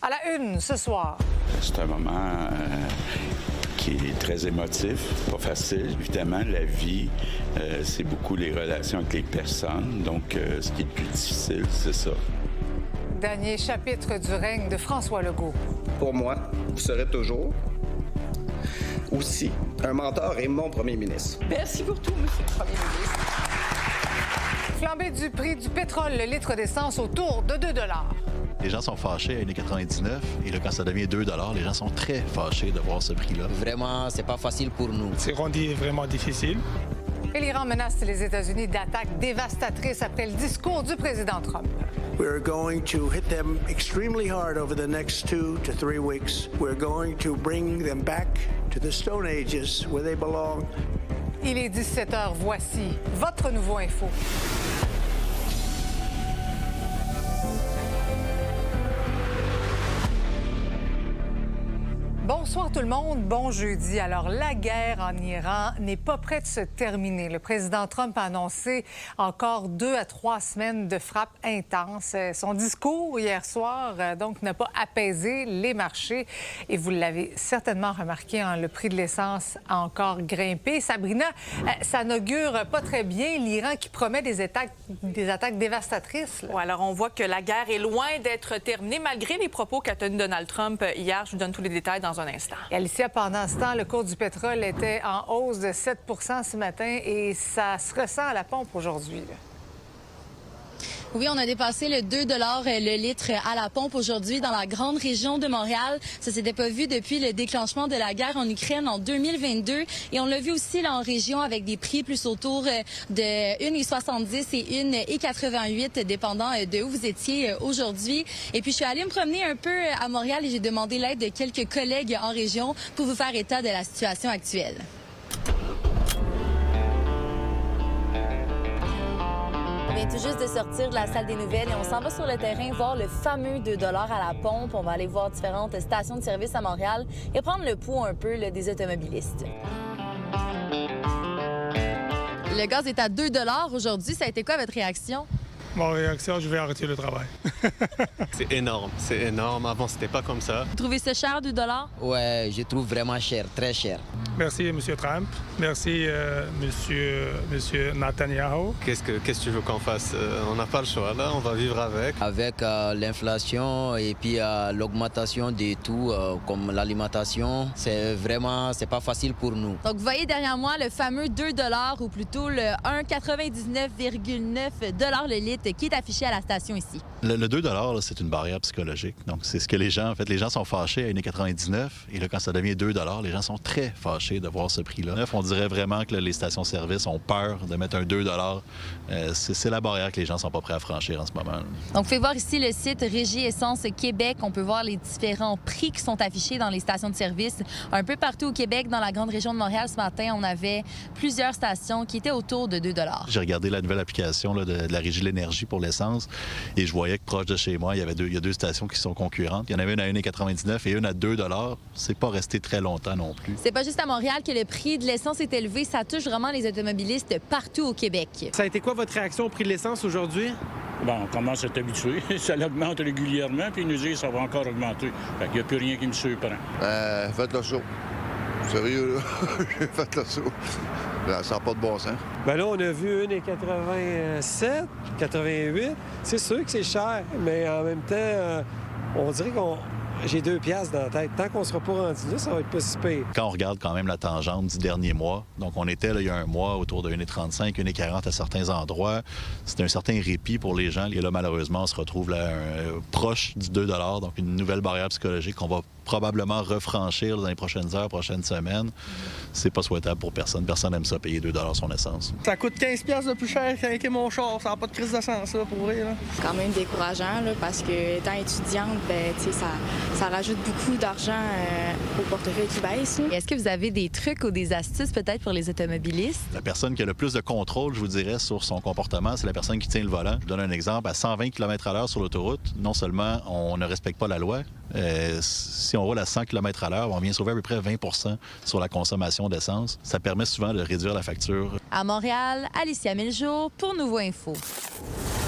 À la une ce soir. C'est un moment qui est très émotif, pas facile. Évidemment, la vie, c'est beaucoup les relations avec les personnes. Donc, ce qui est le plus difficile, c'est ça. Dernier chapitre du règne de François Legault. Pour moi, vous serez toujours aussi un mentor et mon premier ministre. Merci pour tout, monsieur le premier ministre. Flambée du prix du pétrole, le litre d'essence autour de 2 $. Les gens sont fâchés à 1,99 $. Et là, quand ça devient 2 $, les gens sont très fâchés de voir ce prix-là. Vraiment, c'est pas facile pour nous. C'est rendu vraiment difficile. Et l'Iran menace les États-Unis d'attaques dévastatrices après le discours du président Trump. We're going to hit them extremely hard over the next 2 to 3 weeks. We're going to bring them back to the Stone Ages where they belong. Il est 17 h. Voici votre nouveau info. Bonsoir tout le monde, bon jeudi. Alors, la guerre en Iran n'est pas près de se terminer. Le président Trump a annoncé encore 2 à 3 semaines de frappes intenses. Son discours hier soir, donc, n'a pas apaisé les marchés. Et vous l'avez certainement remarqué, hein, le prix de l'essence a encore grimpé. Sabrina, ça n'augure pas très bien l'Iran qui promet des attaques dévastatrices. Ouais, alors, on voit que la guerre est loin d'être terminée, malgré les propos qu'a tenus Donald Trump hier. Je vous donne tous les détails dans un instant. Et Alicia, pendant ce temps, le cours du pétrole était en hausse de 7 ce matin et ça se ressent à la pompe aujourd'hui. Oui, on a dépassé le 2 $ le litre à la pompe aujourd'hui dans la grande région de Montréal. Ça s'était pas vu depuis le déclenchement de la guerre en Ukraine en 2022. Et on l'a vu aussi là en région avec des prix plus autour de 1,70 et 1,88 dépendant de où vous étiez aujourd'hui. Et puis je suis allée me promener un peu à Montréal et j'ai demandé l'aide de quelques collègues en région pour vous faire état de la situation actuelle. On vient tout juste de sortir de la salle des nouvelles et on s'en va sur le terrain voir le fameux 2 $ à la pompe. On va aller voir différentes stations de service à Montréal et prendre le pouls un peu là, des automobilistes. Le gaz est à 2 $ aujourd'hui. Ça a été quoi votre réaction? Mon réaction, je vais arrêter le travail. C'est énorme. Avant, c'était pas comme ça. Vous trouvez ça cher, 2 $? Ouais, je trouve vraiment cher, très cher. Merci, M. Trump. Merci, Monsieur Netanyahu. Qu'est-ce que tu veux qu'on fasse? On n'a pas le choix, là. On va vivre avec. Avec l'inflation et puis l'augmentation des tout, comme l'alimentation, c'est pas facile pour nous. Donc, vous voyez derrière moi le fameux 2 $ ou plutôt le 1,99,9 $ le litre qui est affiché à la station ici. Le 2 $, là, c'est une barrière psychologique. Donc, c'est ce que les gens sont fâchés à 1,99 $. Et là, quand ça devient 2 $, les gens sont très fâchés de voir ce prix-là. On dirait vraiment que les stations-service ont peur de mettre un 2 $. C'est la barrière que les gens sont pas prêts à franchir en ce moment. Donc, vous pouvez voir ici le site Régie Essence Québec. On peut voir les différents prix qui sont affichés dans les stations de service. Un peu partout au Québec, dans la grande région de Montréal, ce matin, on avait plusieurs stations qui étaient autour de 2 $. J'ai regardé la nouvelle application là, de la Régie de l'énergie pour l'essence et je voyais que proche de chez moi, il y a 2 stations qui sont concurrentes. Il y en avait une à 1,99 et une à 2 $. C'est pas resté très longtemps non plus. C'est pas juste à Montréal que le prix de l'essence est élevé. Ça touche vraiment les automobilistes partout au Québec. Ça a été quoi votre réaction au prix de l'essence aujourd'hui? Bon, on commence à s'habituer. Ça augmente régulièrement, puis ils nous disent que ça va encore augmenter. Fait qu'il n'y a plus rien qui me surprend. Faites le saut. Sérieux, là? Faites le saut. Ça n'a pas de bon sens. Bien là, on a vu 1,87, 88. C'est sûr que c'est cher, mais en même temps, on dirait j'ai 2 piastres dans la tête. Tant qu'on ne sera pas rendu là, ça va être pas si pire. Quand on regarde quand même la tangente du dernier mois, donc on était là, il y a un mois autour de 1,35, 1,40 à certains endroits. C'est un certain répit pour les gens. Et là, malheureusement, on se retrouve là, proche du 2 $, donc une nouvelle barrière psychologique qu'on va probablement refranchir dans les prochaines heures, prochaines semaines. C'est pas souhaitable pour personne. Personne n'aime ça, payer 2 $ son essence. Ça coûte 15 piastres de plus cher qu'avec mon char. Ça n'a pas de crise de sens, là, pour vrai. C'est quand même décourageant, là, parce que étant étudiante, ça rajoute beaucoup d'argent au portefeuille qui baisse. Est-ce que vous avez des trucs ou des astuces peut-être pour les automobilistes? La personne qui a le plus de contrôle, je vous dirais, sur son comportement, c'est la personne qui tient le volant. Je vous donne un exemple. À 120 km/h sur l'autoroute, non seulement on ne respecte pas la loi, si on roule à 100 km/h, on vient sauver à peu près 20 % sur la consommation d'essence. Ça permet souvent de réduire la facture. À Montréal, Alicia Miljour pour Nouveau Info.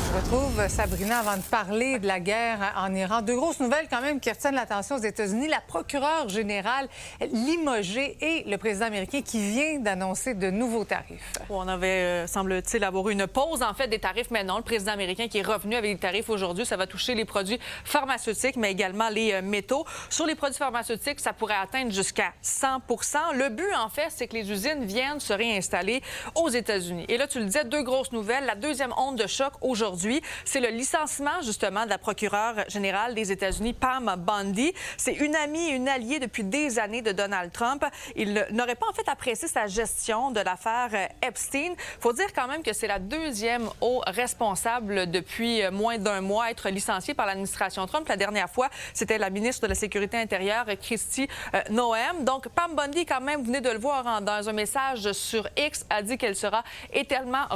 Je retrouve Sabrina avant de parler de la guerre en Iran. Deux grosses nouvelles quand même qui retiennent l'attention aux États-Unis. La procureure générale limogée et le président américain qui vient d'annoncer de nouveaux tarifs. On avait, semble-t-il, avoir eu une pause en fait des tarifs, mais non, le président américain qui est revenu avec des tarifs aujourd'hui. Ça va toucher les produits pharmaceutiques, mais également les métaux. Sur les produits pharmaceutiques, ça pourrait atteindre jusqu'à 100 %. Le but, en fait, c'est que les usines viennent se réinstaller aux États-Unis. Et là, tu le disais, deux grosses nouvelles. La deuxième onde de choc aujourd'hui, c'est le licenciement, justement, de la procureure générale des États-Unis, Pam Bondi. C'est une amie et une alliée depuis des années de Donald Trump. Il n'aurait pas, en fait, apprécié sa gestion de l'affaire Epstein. Il faut dire quand même que c'est la deuxième haut responsable depuis moins d'un mois à être licenciée par l'administration Trump. La dernière fois, c'était la ministre de la Sécurité intérieure, Kristi Noem. Donc, Pam Bondi, quand même, vous venez de le voir dans un message sur X, a dit qu'elle sera éternellement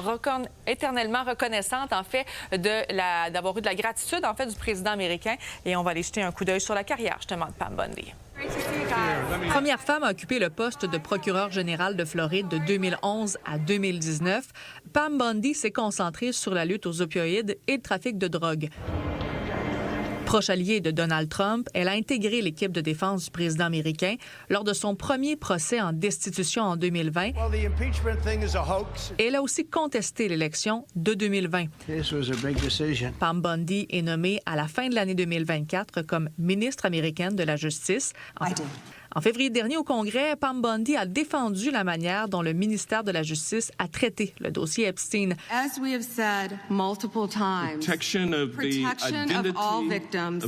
reconnaissante, en fait, d'avoir eu de la gratitude, en fait, du président américain. Et on va aller jeter un coup d'œil sur la carrière, justement, de Pam Bondi. Première femme à occuper le poste de procureur général de Floride de 2011 à 2019, Pam Bondi s'est concentrée sur la lutte aux opioïdes et le trafic de drogue. Proche alliée de Donald Trump, elle a intégré l'équipe de défense du président américain lors de son premier procès en destitution en 2020. Et elle a aussi contesté l'élection de 2020. Pam Bondi est nommée à la fin de l'année 2024 comme ministre américaine de la Justice. En février dernier, au Congrès, Pam Bondi a défendu la manière dont le ministère de la Justice a traité le dossier Epstein. As we have said multiple times, protection of all victims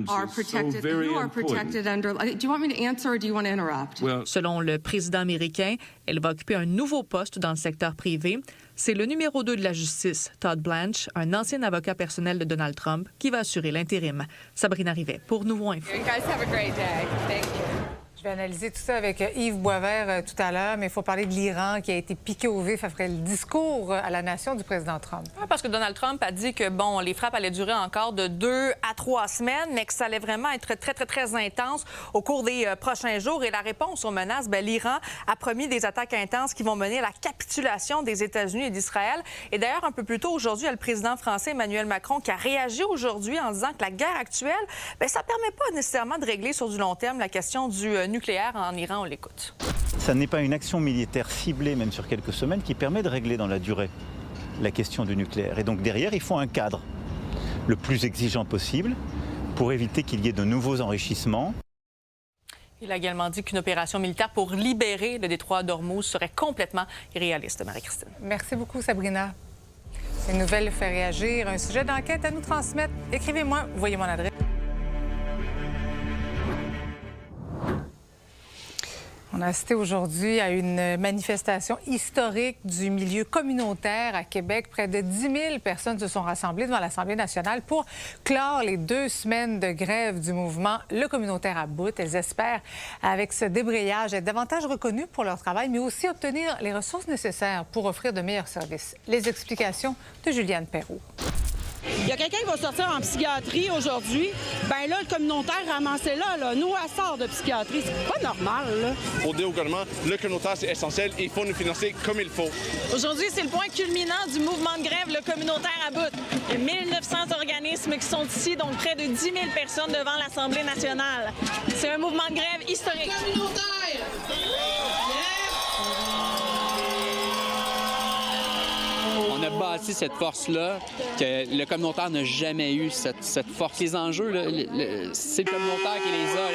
are protected. You are protected under. Do you want me to answer or do you want to interrupt? Selon le président américain, elle va occuper un nouveau poste dans le secteur privé. C'est le numéro 2 de la justice, Todd Blanche, un ancien avocat personnel de Donald Trump, qui va assurer l'intérim. Sabrina Rivet pour Nouveau Info. You guys have a great day. Thank you. Je vais analyser tout ça avec Yves Boisvert tout à l'heure, mais il faut parler de l'Iran qui a été piqué au vif après le discours à la nation du président Trump. Oui, parce que Donald Trump a dit que, bon, les frappes allaient durer encore de 2 à 3 semaines, mais que ça allait vraiment être très, très, très intense au cours des prochains jours. Et la réponse aux menaces, bien, l'Iran a promis des attaques intenses qui vont mener à la capitulation des États-Unis et d'Israël. Et d'ailleurs, un peu plus tôt aujourd'hui, il y a le président français Emmanuel Macron qui a réagi aujourd'hui en disant que la guerre actuelle, bien, ça ne permet pas nécessairement de régler sur du long terme la question du nucléaire en Iran. On l'écoute. Ça n'est pas une action militaire ciblée, même sur quelques semaines, qui permet de régler dans la durée la question du nucléaire. Et donc derrière, il faut un cadre le plus exigeant possible pour éviter qu'il y ait de nouveaux enrichissements. Il a également dit qu'une opération militaire pour libérer le détroit d'Ormuz serait complètement irréaliste. Marie-Christine. Merci beaucoup, Sabrina. Ces nouvelles fait réagir. Un sujet d'enquête à nous transmettre. Écrivez-moi, voyez mon adresse. On a assisté aujourd'hui à une manifestation historique du milieu communautaire à Québec. Près de 10 000 personnes se sont rassemblées devant l'Assemblée nationale pour clore les 2 semaines de grève du mouvement Le Communautaire à bout. Elles espèrent, avec ce débrayage, être davantage reconnues pour leur travail, mais aussi obtenir les ressources nécessaires pour offrir de meilleurs services. Les explications de Juliane Perrault. Il y a quelqu'un qui va sortir en psychiatrie aujourd'hui. Bien là, le communautaire ramassé là. Nous, elle sort de psychiatrie. C'est pas normal, là. Pour dire au gouvernement, le communautaire, c'est essentiel. Il faut nous financer comme il faut. Aujourd'hui, c'est le point culminant du mouvement de grève, le communautaire à bout. Il y a 1900 organismes qui sont ici, donc près de 10 000 personnes devant l'Assemblée nationale. C'est un mouvement de grève historique. Communautaire! On a bâti cette force-là, que le communautaire n'a jamais eu cette force. Les enjeux, c'est le communautaire qui les a,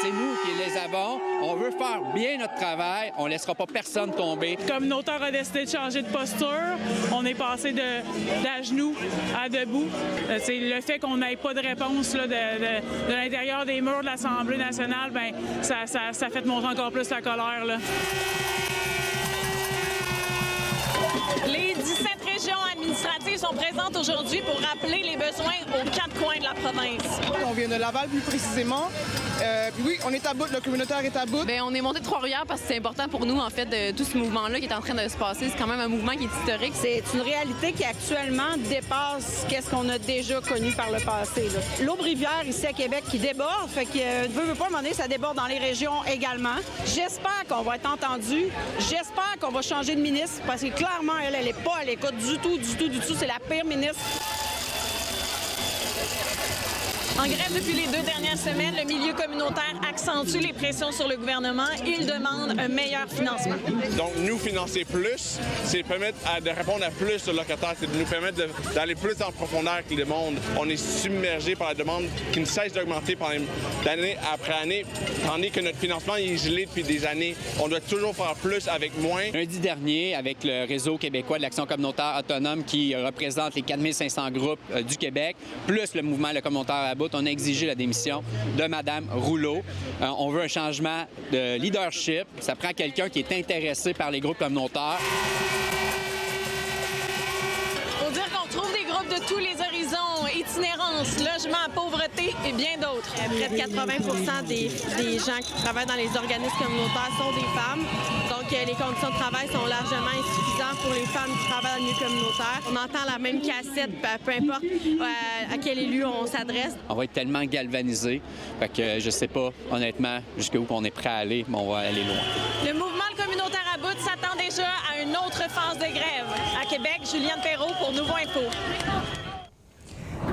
c'est nous qui les avons. On veut faire bien notre travail, on ne laissera pas personne tomber. Le communautaire a décidé de changer de posture. On est passé d'à genoux à debout. C'est le fait qu'on n'ait pas de réponse là, de l'intérieur des murs de l'Assemblée nationale, bien, ça fait monter encore plus la colère. Là. Les 17 régions administratives sont présentes aujourd'hui pour rappeler les besoins aux 4 coins de la province. On vient de Laval plus précisément. Puis oui, on est à bout, le communautaire est à bout. Bien, on est monté de Trois-Rivières parce que c'est important pour nous, en fait, de tout ce mouvement-là qui est en train de se passer. C'est quand même un mouvement qui est historique. C'est une réalité qui actuellement dépasse qu'est-ce qu'on a déjà connu par le passé. L'Aube-Rivière, ici à Québec, qui déborde, fait que veut pas demander, ça déborde dans les régions également. J'espère qu'on va être entendu. J'espère qu'on va changer de ministre parce que clairement, elle n'est pas à l'écoute du tout. C'est la pire ministre. En grève depuis les 2 dernières semaines, le milieu communautaire accentue les pressions sur le gouvernement. Il demande un meilleur financement. Donc, nous financer plus, c'est permettre de répondre à plus de locataires, c'est de nous permettre d'aller plus en profondeur que le monde. On est submergé par la demande qui ne cesse d'augmenter d'année après année, tandis que notre financement est gelé depuis des années. On doit toujours faire plus avec moins. Lundi dernier, avec le Réseau québécois de l'action communautaire autonome qui représente les 4500 groupes du Québec, plus le mouvement Le Communautaire à bout, on a exigé la démission de Mme Rouleau. On veut un changement de leadership. Ça prend quelqu'un qui est intéressé par les groupes communautaires. Faut dire qu'on trouve des groupes de tous les horizons, itinérance, logement, pauvreté et bien d'autres. Près de 80 des gens qui travaillent dans les organismes communautaires sont des femmes. Donc, les conditions de travail sont largement insuffisantes pour les femmes qui travaillent dans le milieu communautaire. On entend la même cassette, peu importe à quel élu on s'adresse. On va être tellement galvanisés, fait que je sais pas, honnêtement, jusqu'où on est prêt à aller, mais on va aller loin. Le mouvement communautaire à bout s'attend déjà à une autre phase de grève. À Québec, Juliane Perrault pour Nouveau Info.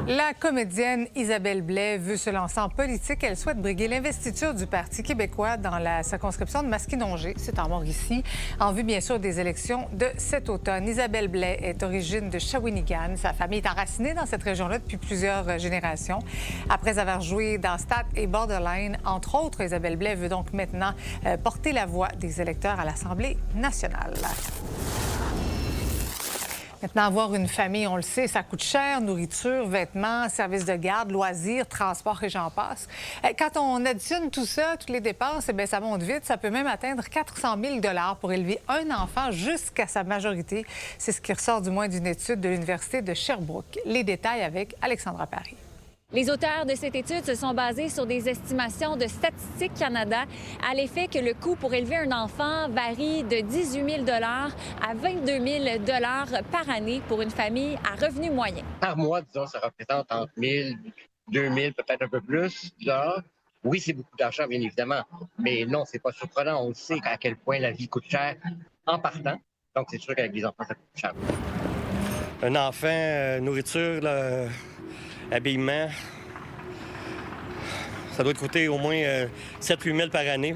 La comédienne Isabelle Blais veut se lancer en politique. Elle souhaite briguer l'investiture du Parti québécois dans la circonscription de Masquinongé, c'est en Mauricie, en vue bien sûr des élections de cet automne. Isabelle Blais est originaire de Shawinigan. Sa famille est enracinée dans cette région-là depuis plusieurs générations. Après avoir joué dans Stat et Borderline, entre autres, Isabelle Blais veut donc maintenant porter la voix des électeurs à l'Assemblée nationale. Maintenant, avoir une famille, on le sait, ça coûte cher. Nourriture, vêtements, services de garde, loisirs, transport et j'en passe. Quand on additionne tout ça, toutes les dépenses, bien, ça monte vite. Ça peut même atteindre 400 000 $ pour élever un enfant jusqu'à sa majorité. C'est ce qui ressort du moins d'une étude de l'Université de Sherbrooke. Les détails avec Alexandra Paris. Les auteurs de cette étude se sont basés sur des estimations de Statistique Canada à l'effet que le coût pour élever un enfant varie de 18 000 $ à 22 000 $ par année pour une famille à revenu moyen. Par mois, disons, ça représente entre 1 000, 2 000, peut-être un peu plus $. Oui, c'est beaucoup d'argent, bien évidemment, mais non, c'est pas surprenant. On sait à quel point la vie coûte cher en partant. Donc, c'est sûr qu'avec les enfants, ça coûte cher. Un enfant, nourriture, là, habillement, ça doit coûter au moins 7-8 000 par année,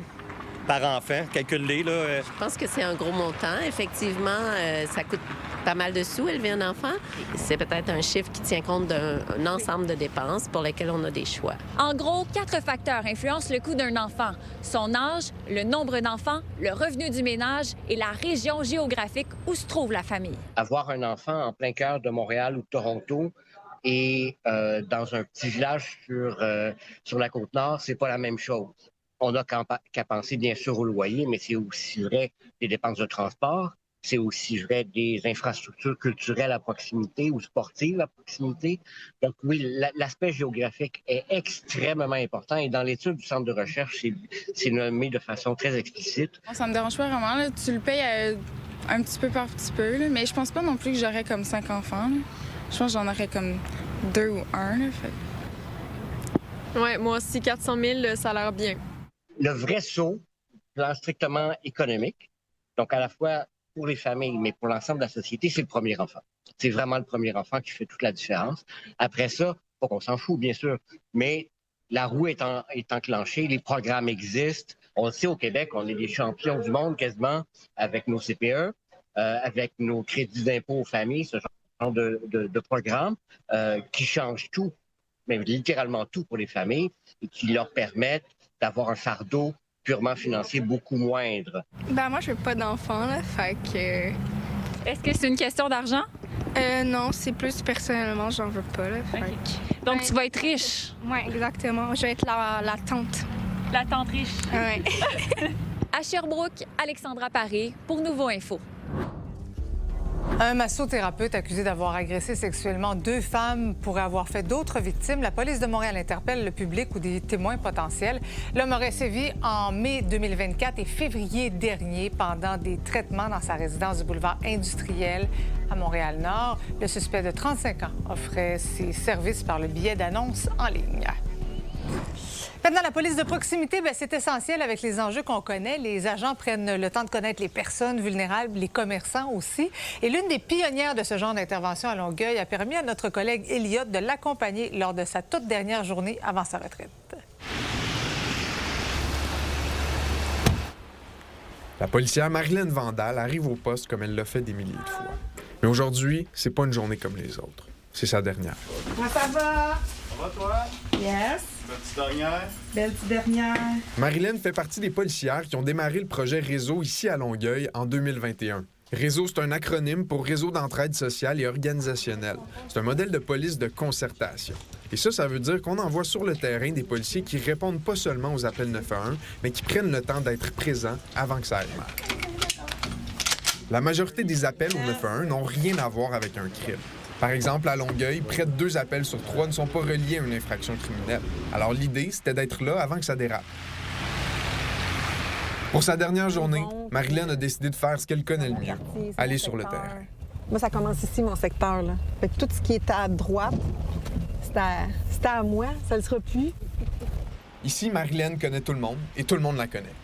par enfant, calculé. Là. Je pense que c'est un gros montant. Effectivement, ça coûte pas mal de sous élever un enfant. C'est peut-être un chiffre qui tient compte d'un ensemble de dépenses pour lesquelles on a des choix. En gros, 4 facteurs influencent le coût d'un enfant. Son âge, le nombre d'enfants, le revenu du ménage et la région géographique où se trouve la famille. Avoir un enfant en plein cœur de Montréal ou de Toronto, et dans un petit village sur la Côte-Nord, c'est pas la même chose. On n'a qu'à penser, bien sûr, au loyer, mais c'est aussi vrai des dépenses de transport, c'est aussi vrai des infrastructures culturelles à proximité ou sportives à proximité. Donc oui, l'aspect géographique est extrêmement important et dans l'étude du centre de recherche, c'est nommé de façon très explicite. Ça me dérange pas vraiment. Là. Tu le payes un petit peu par petit peu, là. Mais je pense pas non plus que j'aurais comme 5 enfants. Là. Je pense que j'en aurais comme 2 ou 1. Là, fait. Ouais, moi aussi, 400 000, ça a l'air bien. Le vrai saut, plan strictement économique, donc à la fois pour les familles, mais pour l'ensemble de la société, c'est le premier enfant. C'est vraiment le premier enfant qui fait toute la différence. Après ça, pas qu'on s'en fout, bien sûr, mais la roue est enclenchée, les programmes existent. On le sait, au Québec, on est des champions du monde quasiment avec nos CPE, avec nos crédits d'impôt aux familles, ce genre de programmes qui changent tout, mais littéralement tout pour les familles et qui leur permettent d'avoir un fardeau purement financier beaucoup moindre. Ben moi, je veux pas d'enfant, là, fait que... Est-ce que c'est une question d'argent? Non, c'est plus personnellement, j'en veux pas, là, fait que... Donc, tu vas être riche? Oui, exactement. Je vais être la tante. La tante riche? Oui. À Sherbrooke, Alexandra Paris pour Nouveau Info. Un massothérapeute accusé d'avoir agressé sexuellement 2 femmes pourrait avoir fait d'autres victimes. La police de Montréal interpelle le public ou des témoins potentiels. L'homme aurait sévi en mai 2024 et février dernier pendant des traitements dans sa résidence du boulevard industriel à Montréal-Nord. Le suspect de 35 ans offrait ses services par le biais d'annonces en ligne. Maintenant, la police de proximité, c'est essentiel avec les enjeux qu'on connaît. Les agents prennent le temps de connaître les personnes vulnérables, les commerçants aussi. Et l'une des pionnières de ce genre d'intervention à Longueuil a permis à notre collègue Elliott de l'accompagner lors de sa toute dernière journée avant sa retraite. La policière Marilyn Vandal arrive au poste comme elle l'a fait des milliers de fois. Mais aujourd'hui, c'est pas une journée comme les autres. C'est sa dernière. Comment ça va? Ça va, toi? Yes. Petite dernière? Belle petite dernière. Marilyn fait partie des policières qui ont démarré le projet Réseau ici à Longueuil en 2021. Réseau, c'est un acronyme pour Réseau d'entraide sociale et organisationnelle. C'est un modèle de police de concertation. Et ça veut dire qu'on envoie sur le terrain des policiers qui répondent pas seulement aux appels 911, mais qui prennent le temps d'être présents avant que ça aille mal. La majorité des appels au 911 n'ont rien à voir avec un crime. Par exemple, à Longueuil, près de 2 appels sur 3 ne sont pas reliés à une infraction criminelle. Alors l'idée, c'était d'être là avant que ça dérape. Pour sa dernière journée, Marilyn a décidé de faire ce qu'elle connaît le mieux, aller sur le terrain. Moi, ça commence ici, mon secteur, là. Fait que tout ce qui est à droite, c'était à moi, ça le sera plus. Ici, Marilyn connaît tout le monde et tout le monde la connaît.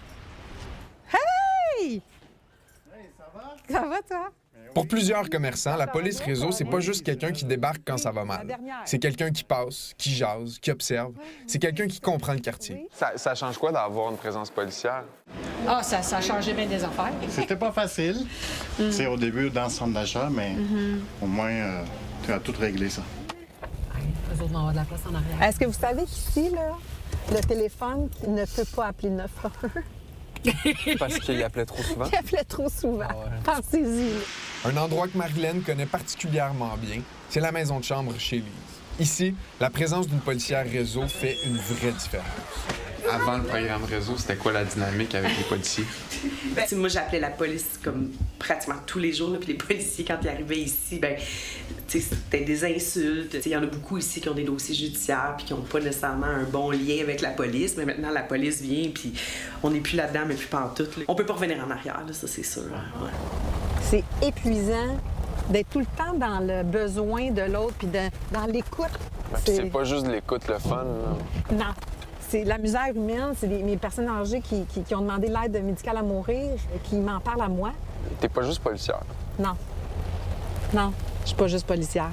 Hey! Ça va, toi? Pour plusieurs commerçants, la police réseau, c'est pas juste quelqu'un qui débarque quand ça va mal. C'est quelqu'un qui passe, qui jase, qui observe. C'est quelqu'un qui comprend le quartier. Ça change quoi d'avoir une présence policière? Ah, ça a changé bien des affaires. C'était pas facile, c'est au début dans le centre d'achat, mais au moins, tu as tout réglé ça. Eux autres vont avoir de la place en arrière. Est-ce que vous savez qu'ici, là, le téléphone ne peut pas appeler 911? Parce qu'il appelait trop souvent? Il appelait trop souvent. Ah ouais. Pensez-y. Un endroit que Marilyn connaît particulièrement bien, c'est la maison de chambre chez Lise. Ici, la présence d'une policière réseau fait une vraie différence. Avant le programme réseau, c'était quoi la dynamique avec les policiers? Moi, j'appelais la police comme pratiquement tous les jours. Là, puis les policiers, quand ils arrivaient ici, c'était des insultes. Il y en a beaucoup ici qui ont des dossiers judiciaires puis qui n'ont pas nécessairement un bon lien avec la police. Mais maintenant, la police vient puis on n'est plus là-dedans, mais plus pantoute. Là. On peut pas revenir en arrière, là, ça, c'est sûr. Ouais. C'est épuisant d'être tout le temps dans le besoin de l'autre puis dans l'écoute. C'est pas juste de l'écoute, le fun. Là. Non. C'est la misère humaine, c'est mes personnes âgées qui ont demandé l'aide médicale à mourir, qui m'en parlent à moi. T'es pas juste policière? Non. Non, je suis pas juste policière.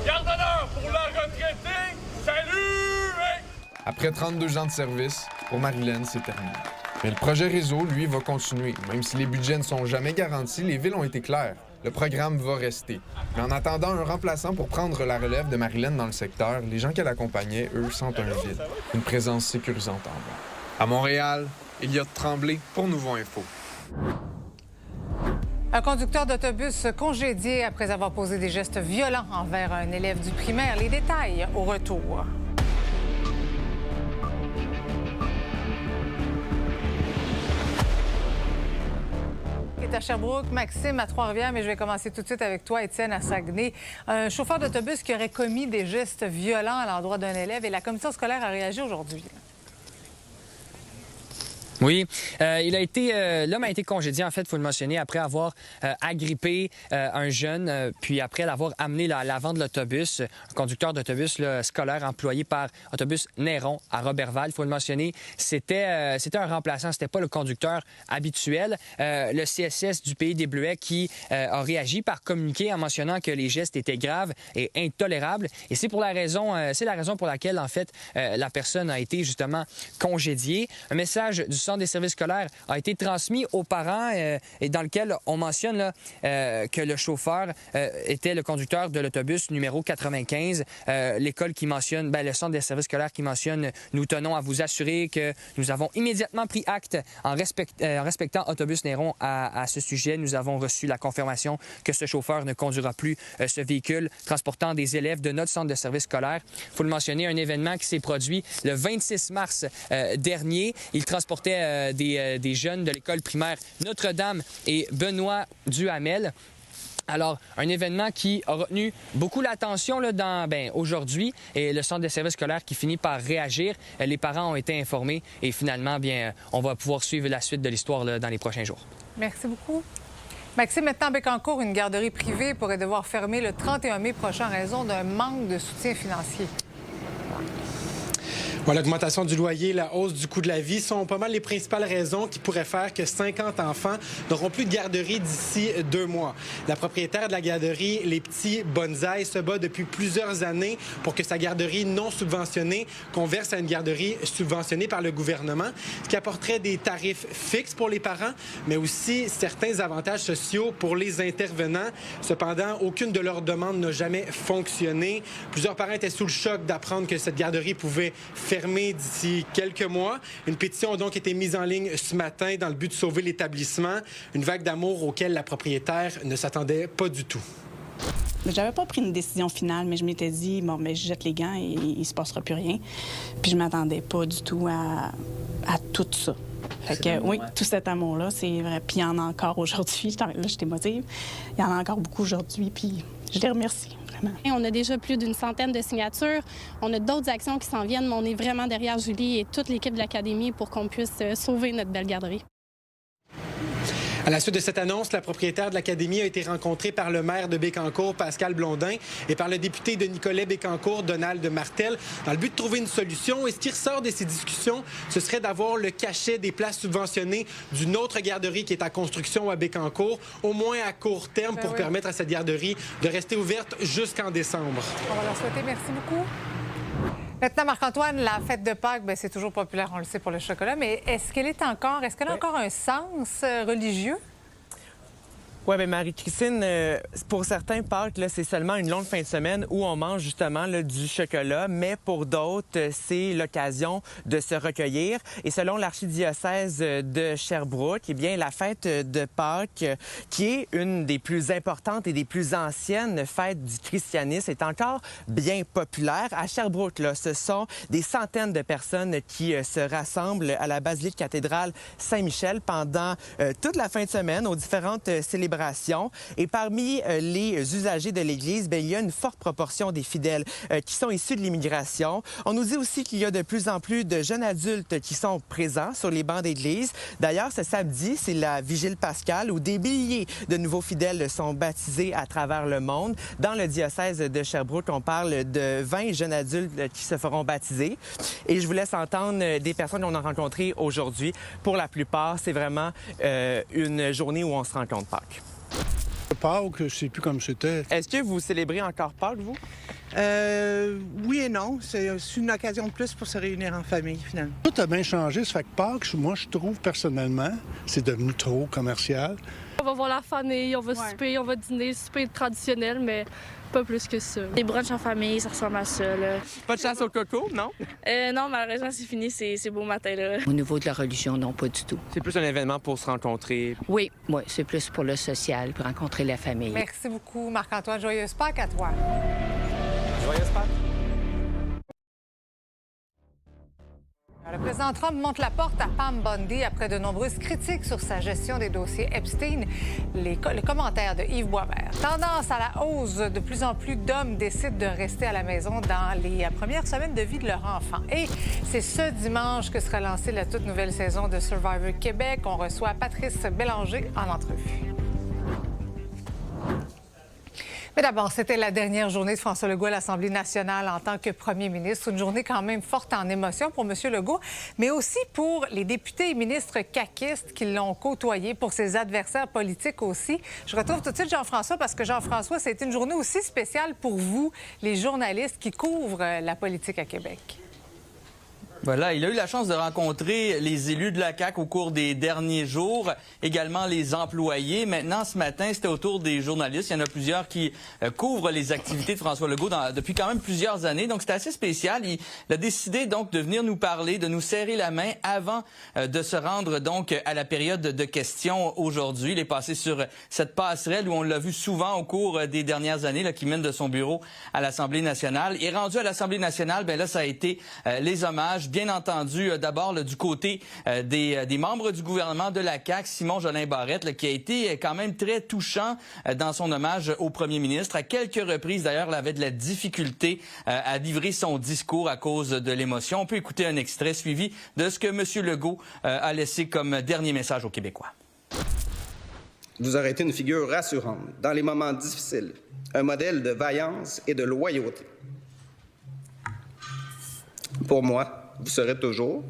Garde d'honneur pour la retraitée! Salut! Hey! Après 32 ans de service, pour Marilyn, c'est terminé. Mais le projet Réseau, lui, va continuer. Même si les budgets ne sont jamais garantis, les villes ont été claires. Le programme va rester. Mais en attendant un remplaçant pour prendre la relève de Marilyn dans le secteur, les gens qu'elle accompagnait, eux, sentent un vide, une présence sécurisante en bas. À Montréal, Elliott Tremblay pour Nouveau Info. Un conducteur d'autobus congédié après avoir posé des gestes violents envers un élève du primaire. Les détails au retour. À Sherbrooke, Maxime à Trois-Rivières, mais je vais commencer tout de suite avec toi, Étienne, à Saguenay. Un chauffeur d'autobus qui aurait commis des gestes violents à l'endroit d'un élève et la commission scolaire a réagi aujourd'hui. Oui, l'homme a été congédié, en fait, il faut le mentionner, après avoir agrippé un jeune, puis après l'avoir amené à l'avant de l'autobus, un conducteur d'autobus scolaire employé par Autobus Néron à Roberval, il faut le mentionner. C'était un remplaçant, c'était pas le conducteur habituel. Le CSS du Pays des Bleuets qui a réagi par communiqué en mentionnant que les gestes étaient graves et intolérables. Et c'est la raison pour laquelle, en fait, la personne a été justement congédiée. Un message du Centre des services scolaires a été transmis aux parents et dans lequel on mentionne là, que le chauffeur était le conducteur de l'autobus numéro 95. L'école qui mentionne, le Centre des services scolaires qui mentionne « Nous tenons à vous assurer que nous avons immédiatement pris acte en respectant Autobus Néron à ce sujet. Nous avons reçu la confirmation que ce chauffeur ne conduira plus ce véhicule transportant des élèves de notre centre de services scolaires. » Il faut le mentionner, un événement qui s'est produit le 26 mars dernier. Il transportait des jeunes de l'école primaire Notre-Dame et Benoît Duhamel. Alors, un événement qui a retenu beaucoup l'attention aujourd'hui et le Centre des services scolaires qui finit par réagir. Les parents ont été informés et finalement, on va pouvoir suivre la suite de l'histoire dans les prochains jours. Merci beaucoup. Maxime, maintenant, Bécancour, une garderie privée pourrait devoir fermer le 31 mai prochain en raison d'un manque de soutien financier. Bon, l'augmentation du loyer, la hausse du coût de la vie sont pas mal les principales raisons qui pourraient faire que 50 enfants n'auront plus de garderie d'ici 2 mois. La propriétaire de la garderie Les Petits Bonsaï se bat depuis plusieurs années pour que sa garderie non subventionnée converse à une garderie subventionnée par le gouvernement, ce qui apporterait des tarifs fixes pour les parents, mais aussi certains avantages sociaux pour les intervenants. Cependant, aucune de leurs demandes n'a jamais fonctionné. Plusieurs parents étaient sous le choc d'apprendre que cette garderie pouvait fermer d'ici quelques mois. Une pétition a donc été mise en ligne ce matin dans le but de sauver l'établissement. Une vague d'amour auquel la propriétaire ne s'attendait pas du tout. J'avais pas pris une décision finale, mais je m'étais dit, bon, mais je jette les gants et il se passera plus rien. Puis je m'attendais pas du tout à tout ça. Fait que, oui, tout cet amour-là, c'est vrai. Puis il y en a encore aujourd'hui. Là, je t'émotive. Il y en a encore beaucoup aujourd'hui, puis je les remercie. On a déjà plus d'une centaine de signatures. On a d'autres actions qui s'en viennent, mais on est vraiment derrière Julie et toute l'équipe de l'Académie pour qu'on puisse sauver notre belle garderie. À la suite de cette annonce, la propriétaire de l'Académie a été rencontrée par le maire de Bécancour, Pascal Blondin, et par le député de Nicolet-Bécancour, Donald Martel, dans le but de trouver une solution. Et ce qui ressort de ces discussions, ce serait d'avoir le cachet des places subventionnées d'une autre garderie qui est en construction à Bécancour, au moins à court terme, pour permettre à cette garderie de rester ouverte jusqu'en décembre. On va leur souhaiter merci beaucoup. Maintenant, Marc-Antoine, la fête de Pâques, c'est toujours populaire, on le sait, pour le chocolat, mais est-ce qu'elle a encore un sens religieux? Oui, bien, Marie-Christine, pour certains, Pâques, c'est seulement une longue fin de semaine où on mange justement du chocolat, mais pour d'autres, c'est l'occasion de se recueillir. Et selon l'archidiocèse de Sherbrooke, eh bien, la fête de Pâques, qui est une des plus importantes et des plus anciennes fêtes du christianisme, est encore bien populaire. À Sherbrooke, ce sont des centaines de personnes qui se rassemblent à la basilique cathédrale Saint-Michel pendant toute la fin de semaine aux différentes célébrations. Et parmi les usagers de l'Église, il y a une forte proportion des fidèles qui sont issus de l'immigration. On nous dit aussi qu'il y a de plus en plus de jeunes adultes qui sont présents sur les bancs d'église. D'ailleurs, ce samedi, c'est la Vigile pascale où des milliers de nouveaux fidèles sont baptisés à travers le monde. Dans le diocèse de Sherbrooke, on parle de 20 jeunes adultes qui se feront baptiser. Et je vous laisse entendre des personnes qu'on a rencontrées aujourd'hui. Pour la plupart, c'est vraiment une journée où on se rencontre Pâques. Pâques, c'est plus comme c'était. Est-ce que vous célébrez encore Pâques, vous? Oui et non. C'est une occasion de plus pour se réunir en famille, finalement. Tout a bien changé. Ça fait que Pâques, moi, je trouve personnellement, c'est devenu trop commercial. On va voir la famille, on va souper, on va dîner, souper traditionnel, mais pas plus que ça. Les brunchs en famille, ça ressemble à ça, là. Pas de chasse au coco, non? Non, malheureusement, c'est fini ces beaux matins-là. Au niveau de la religion, non, pas du tout. C'est plus un événement pour se rencontrer? Oui, c'est plus pour le social, pour rencontrer la famille. Merci beaucoup, Marc-Antoine. Joyeuse Pâques à toi. Joyeuse Pâques. Le président Trump monte la porte à Pam Bondi après de nombreuses critiques sur sa gestion des dossiers Epstein. Les commentaires de Yves Boisvert. Tendance à la hausse, de plus en plus d'hommes décident de rester à la maison dans les premières semaines de vie de leur enfant. Et c'est ce dimanche que sera lancée la toute nouvelle saison de Survivor Québec. On reçoit Patrice Bélanger en entrevue. Mais d'abord, c'était la dernière journée de François Legault à l'Assemblée nationale en tant que premier ministre. Une journée quand même forte en émotion pour M. Legault, mais aussi pour les députés et ministres caquistes qui l'ont côtoyé, pour ses adversaires politiques aussi. Je retrouve tout de suite Jean-François parce que Jean-François, c'est une journée aussi spéciale pour vous, les journalistes qui couvrent la politique à Québec. Voilà, il a eu la chance de rencontrer les élus de la CAQ au cours des derniers jours, également les employés. Maintenant, ce matin, c'était au tour des journalistes. Il y en a plusieurs qui couvrent les activités de François Legault depuis quand même plusieurs années. Donc, c'était assez spécial. Il a décidé donc de venir nous parler, de nous serrer la main avant de se rendre donc à la période de questions aujourd'hui. Il est passé sur cette passerelle où on l'a vu souvent au cours des dernières années, là, qui mène de son bureau à l'Assemblée nationale. Il est rendu à l'Assemblée nationale, bien là, ça a été les hommages. Bien entendu, d'abord du côté des membres du gouvernement de la CAQ, Simon Jolin Barrette, là, qui a été quand même très touchant dans son hommage au premier ministre. À quelques reprises, d'ailleurs, il avait de la difficulté à livrer son discours à cause de l'émotion. On peut écouter un extrait suivi de ce que M. Legault a laissé comme dernier message aux Québécois. Vous aurez été une figure rassurante dans les moments difficiles, un modèle de vaillance et de loyauté. Pour moi, vous serez toujours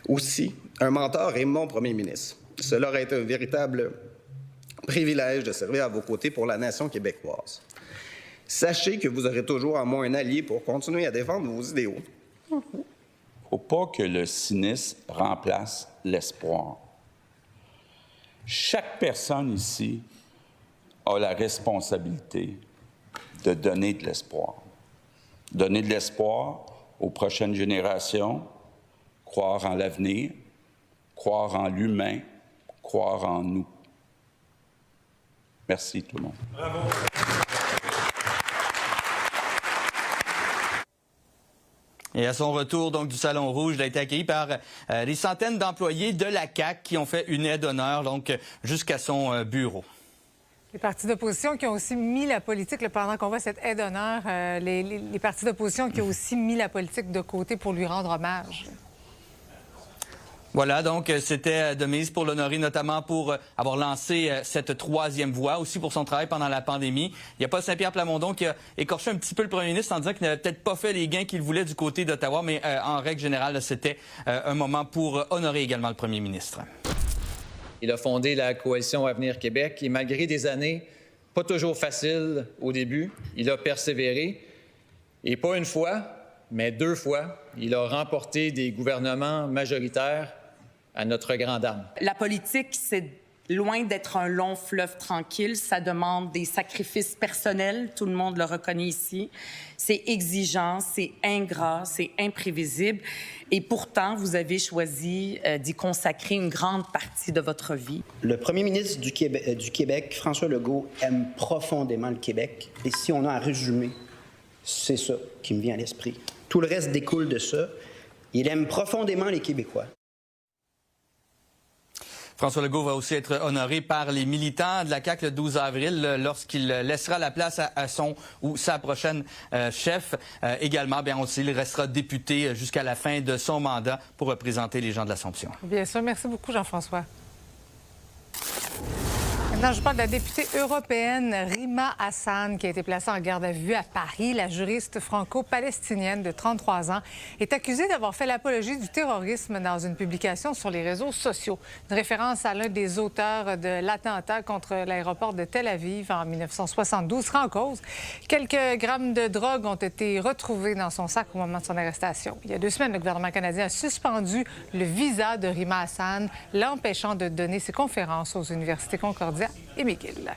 aussi un mentor et mon premier ministre. Cela aurait été un véritable privilège de servir à vos côtés pour la nation québécoise. Sachez que vous aurez toujours en moi un allié pour continuer à défendre vos idéaux. Il ne faut pas que le cynisme remplace l'espoir. Chaque personne ici a la responsabilité de donner de l'espoir. Donner de l'espoir aux prochaines générations, croire en l'avenir, croire en l'humain, croire en nous. Merci tout le monde. Bravo. Et à son retour donc du Salon Rouge, il a été accueilli par des centaines d'employés de la CAQ qui ont fait une aide d'honneur donc jusqu'à son bureau. Les partis d'opposition qui ont aussi mis la politique, pendant qu'on voit cette aide d'honneur, les partis d'opposition qui ont aussi mis la politique de côté pour lui rendre hommage. Voilà, donc c'était de mise pour l'honorer, notamment pour avoir lancé cette troisième voie, aussi pour son travail pendant la pandémie. Il n'y a pas Saint-Pierre Plamondon qui a écorché un petit peu le premier ministre en disant qu'il n'avait peut-être pas fait les gains qu'il voulait du côté d'Ottawa, mais en règle générale, c'était un moment pour honorer également le premier ministre. Il a fondé la coalition Avenir Québec et malgré des années pas toujours faciles au début, il a persévéré et pas une fois, mais 2 fois, il a remporté des gouvernements majoritaires à notre grande dame. La politique, c'est loin d'être un long fleuve tranquille. Ça demande des sacrifices personnels. Tout le monde le reconnaît ici. C'est exigeant, c'est ingrat, c'est imprévisible. Et pourtant, vous avez choisi d'y consacrer une grande partie de votre vie. Le premier ministre du Québec, François Legault, aime profondément le Québec. Et si on a à résumer, c'est ça qui me vient à l'esprit. Tout le reste découle de ça. Il aime profondément les Québécois. François Legault va aussi être honoré par les militants de la CAQ le 12 avril lorsqu'il laissera la place à son ou sa prochaine chef. Également, bien aussi, il restera député jusqu'à la fin de son mandat pour représenter les gens de l'Assomption. Bien sûr. Merci beaucoup, Jean-François. Maintenant, je parle de la députée européenne Rima Hassan, qui a été placée en garde à vue à Paris. La juriste franco-palestinienne de 33 ans est accusée d'avoir fait l'apologie du terrorisme dans une publication sur les réseaux sociaux. Une référence à l'un des auteurs de l'attentat contre l'aéroport de Tel Aviv en 1972 sera en cause. Quelques grammes de drogue ont été retrouvés dans son sac au moment de son arrestation. Il y a 2 semaines, le gouvernement canadien a suspendu le visa de Rima Hassan, l'empêchant de donner ses conférences aux universités Concordia et McGill.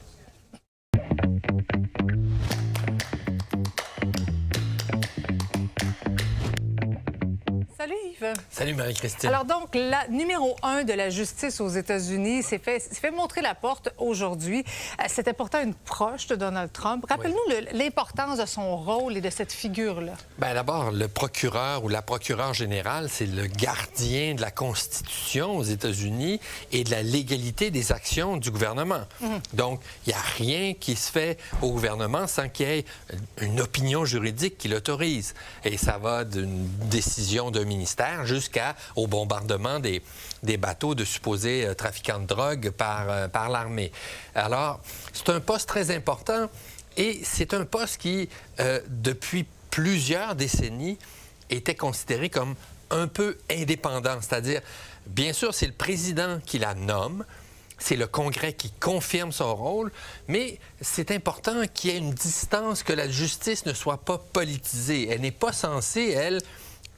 Salut Yves. Salut Marie-Christine. Alors donc, la numéro 1 de la justice aux États-Unis s'est fait montrer la porte aujourd'hui. C'était pourtant une proche de Donald Trump. Rappelle-nous l'importance de son rôle et de cette figure-là. Bien, d'abord, le procureur ou la procureure générale, c'est le gardien de la Constitution aux États-Unis et de la légalité des actions du gouvernement. Donc, il n'y a rien qui se fait au gouvernement sans qu'il y ait une opinion juridique qui l'autorise. Et ça va d'une décision d'un ministère jusqu'au bombardement des bateaux de supposés trafiquants de drogue par l'armée. Alors, c'est un poste très important et c'est un poste qui, depuis plusieurs décennies, était considéré comme un peu indépendant. C'est-à-dire, bien sûr, c'est le président qui la nomme, c'est le Congrès qui confirme son rôle, mais c'est important qu'il y ait une distance, que la justice ne soit pas politisée. Elle n'est pas censée, elle,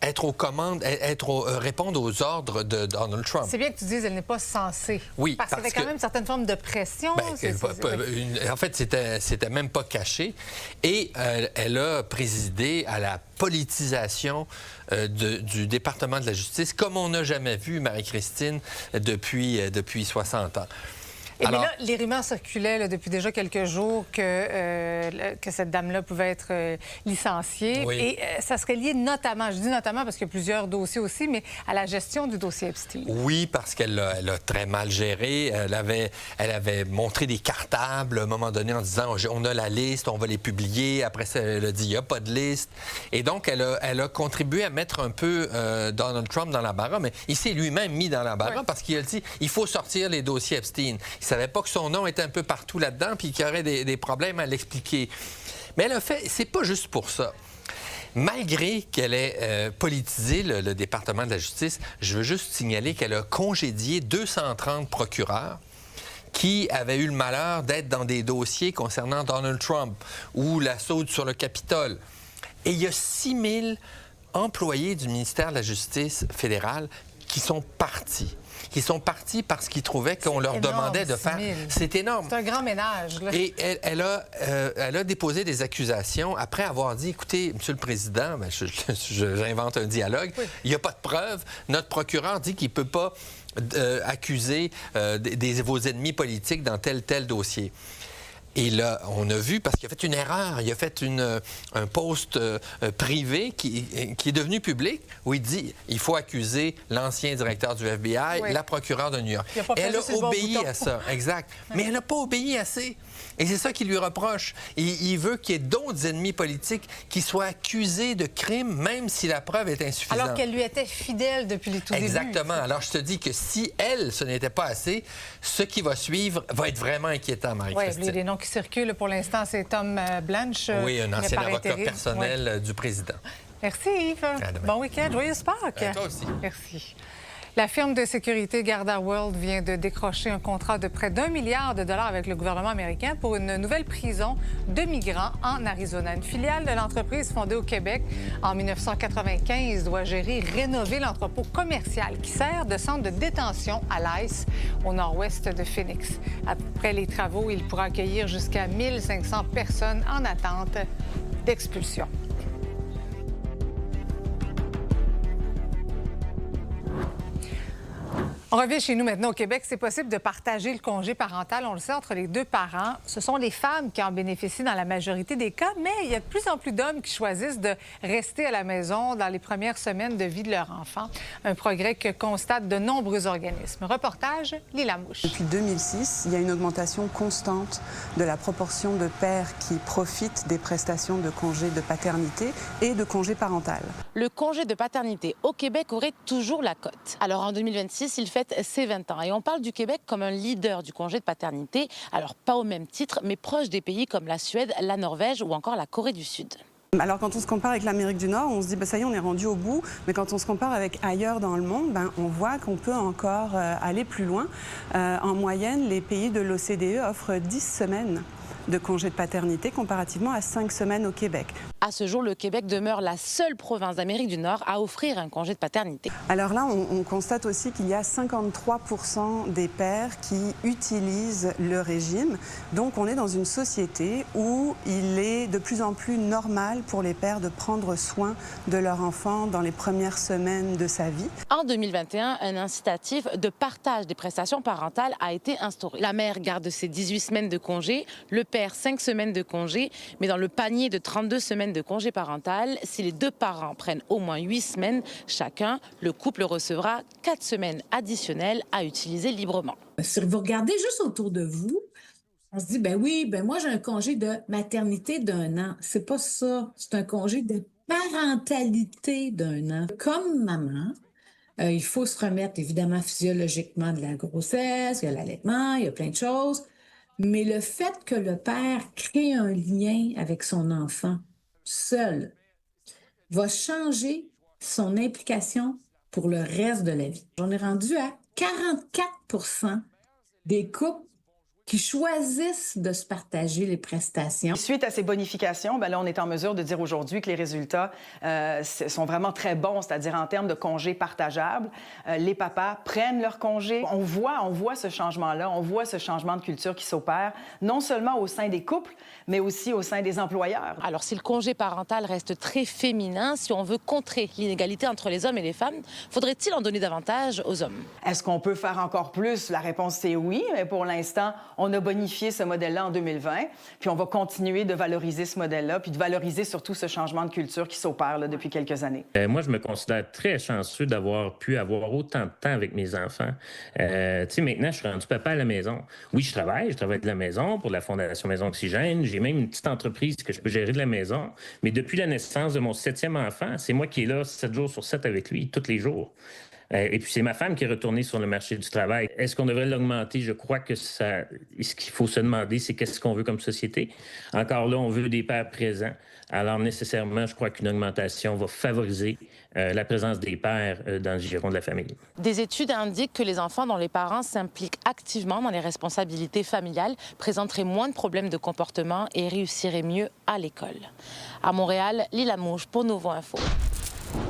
être aux commandes, répondre aux ordres de Donald Trump. C'est bien que tu dises qu'elle n'est pas censée. Oui, parce qu'il y avait quand même une certaine forme de pression. En fait, c'était même pas caché. Et elle a présidé à la politisation du département de la justice, comme on n'a jamais vu, Marie-Christine, depuis 60 ans. Et alors, là, les rumeurs circulaient depuis déjà quelques jours que cette dame-là pouvait être licenciée. Oui. Et ça serait lié notamment, je dis notamment parce qu'il y a plusieurs dossiers aussi, mais à la gestion du dossier Epstein. Oui, parce qu'elle a très mal géré. Elle avait montré des cartables à un moment donné en disant « on a la liste, on va les publier ». Après ça, elle a dit « il n'y a pas de liste ». Et donc, elle a contribué à mettre un peu Donald Trump dans l'embarras, mais il s'est lui-même mis dans l'embarras parce qu'il a dit « il faut sortir les dossiers Epstein ». Il ne savait pas que son nom était un peu partout là-dedans puis qu'il y aurait des problèmes à l'expliquer. Mais elle a fait... C'est pas juste pour ça. Malgré qu'elle ait politisé le département de la justice, je veux juste signaler qu'elle a congédié 230 procureurs qui avaient eu le malheur d'être dans des dossiers concernant Donald Trump ou l'assaut sur le Capitole. Et il y a 6 000 employés du ministère de la Justice fédérale qui sont partis. Qui sont partis parce qu'ils trouvaient qu'on leur demandait de faire... C'est énorme. C'est un grand ménage. Là. Et elle a déposé des accusations après avoir dit, écoutez, Monsieur le Président, ben, j'invente un dialogue, il n'y a pas de preuve. Notre procureur dit qu'il ne peut pas accuser vos ennemis politiques dans tel dossier. Et là, on a vu, parce qu'il a fait une erreur, il a fait un post privé qui est devenu public, où il dit il faut accuser l'ancien directeur du FBI, la procureure de New York. Elle a obéi à ça, exact. Mais elle n'a pas obéi assez. Et c'est ça qu'il lui reproche. Il veut qu'il y ait d'autres ennemis politiques qui soient accusés de crimes, même si la preuve est insuffisante. Alors qu'elle lui était fidèle depuis les tout débuts. Exactement. Alors, je te dis que si elle, ce n'était pas assez, ce qui va suivre va être vraiment inquiétant, Marie-Christine. Oui, les noms qui circulent pour l'instant, c'est Tom Blanche. Oui, un ancien avocat personnel du président. Merci, Yves. Bon week-end. Joyeuse Pâques. Toi aussi. Merci. La firme de sécurité Garda World vient de décrocher un contrat de près d'1 milliard de dollars avec le gouvernement américain pour une nouvelle prison de migrants en Arizona. Une filiale de l'entreprise fondée au Québec en 1995 doit gérer et rénover l'entrepôt commercial qui sert de centre de détention à l'ICE au nord-ouest de Phoenix. Après les travaux, il pourra accueillir jusqu'à 1500 personnes en attente d'expulsion. On revient chez nous maintenant au Québec. C'est possible de partager le congé parental, on le sait, entre les deux parents. Ce sont les femmes qui en bénéficient dans la majorité des cas, mais il y a de plus en plus d'hommes qui choisissent de rester à la maison dans les premières semaines de vie de leur enfant. Un progrès que constatent de nombreux organismes. Reportage, Lila Mouche. Depuis 2006, il y a une augmentation constante de la proportion de pères qui profitent des prestations de congé de paternité et de congé parental. Le congé de paternité au Québec aurait toujours la cote. Alors en 2026, il fait ses 20 ans. Et on parle du Québec comme un leader du congé de paternité, alors pas au même titre, mais proche des pays comme la Suède, la Norvège ou encore la Corée du Sud. Alors quand on se compare avec l'Amérique du Nord, on se dit ça y est, on est rendu au bout. Mais quand on se compare avec ailleurs dans le monde, on voit qu'on peut encore aller plus loin. En moyenne, les pays de l'OCDE offrent 10 semaines de congé de paternité comparativement à 5 semaines au Québec. À ce jour, le Québec demeure la seule province d'Amérique du Nord à offrir un congé de paternité. Alors là, on constate aussi qu'il y a 53% des pères qui utilisent le régime. Donc on est dans une société où il est de plus en plus normal pour les pères de prendre soin de leur enfant dans les premières semaines de sa vie. En 2021, un incitatif de partage des prestations parentales a été instauré. La mère garde ses 18 semaines de congé, le père 5 semaines de congé, mais dans le panier de 32 semaines de congé parental, si les deux parents prennent au moins 8 semaines chacun, le couple recevra 4 semaines additionnelles à utiliser librement. Si vous regardez juste autour de vous, on se dit, ben oui, ben moi j'ai un congé de maternité d'1 an. C'est pas ça, c'est un congé de parentalité d'1 an. Comme maman, il faut se remettre évidemment physiologiquement de la grossesse, il y a l'allaitement, il y a plein de choses. Mais le fait que le père crée un lien avec son enfant seul va changer son implication pour le reste de la vie. On est rendu à 44% des couples qui choisissent de se partager les prestations. Suite à ces bonifications, là, on est en mesure de dire aujourd'hui que les résultats sont vraiment très bons, c'est-à-dire en termes de congés partageables. Les papas prennent leurs congés. On voit ce changement-là, on voit ce changement de culture qui s'opère, non seulement au sein des couples, mais aussi au sein des employeurs. Alors, si le congé parental reste très féminin, si on veut contrer l'inégalité entre les hommes et les femmes, faudrait-il en donner davantage aux hommes? Est-ce qu'on peut faire encore plus? La réponse, c'est oui, mais pour l'instant, on a bonifié ce modèle-là en 2020, puis on va continuer de valoriser ce modèle-là, puis de valoriser surtout ce changement de culture qui s'opère là, depuis quelques années. Moi, je me considère très chanceux d'avoir pu avoir autant de temps avec mes enfants. Tu sais, maintenant, je suis rendu papa à la maison. Oui, je travaille de la maison pour la Fondation Maison Oxygène. J'ai même une petite entreprise que je peux gérer de la maison. Mais depuis la naissance de mon 7e enfant, c'est moi qui est là 7 jours sur 7 avec lui, tous les jours. Et puis, c'est ma femme qui est retournée sur le marché du travail. Est-ce qu'on devrait l'augmenter? Je crois que ce qu'il faut se demander, c'est qu'est-ce qu'on veut comme société. Encore là, on veut des pères présents. Alors, nécessairement, je crois qu'une augmentation va favoriser la présence des pères dans le giron de la famille. Des études indiquent que les enfants dont les parents s'impliquent activement dans les responsabilités familiales présenteraient moins de problèmes de comportement et réussiraient mieux à l'école. À Montréal, Lila Mouche pour Nouveau Info.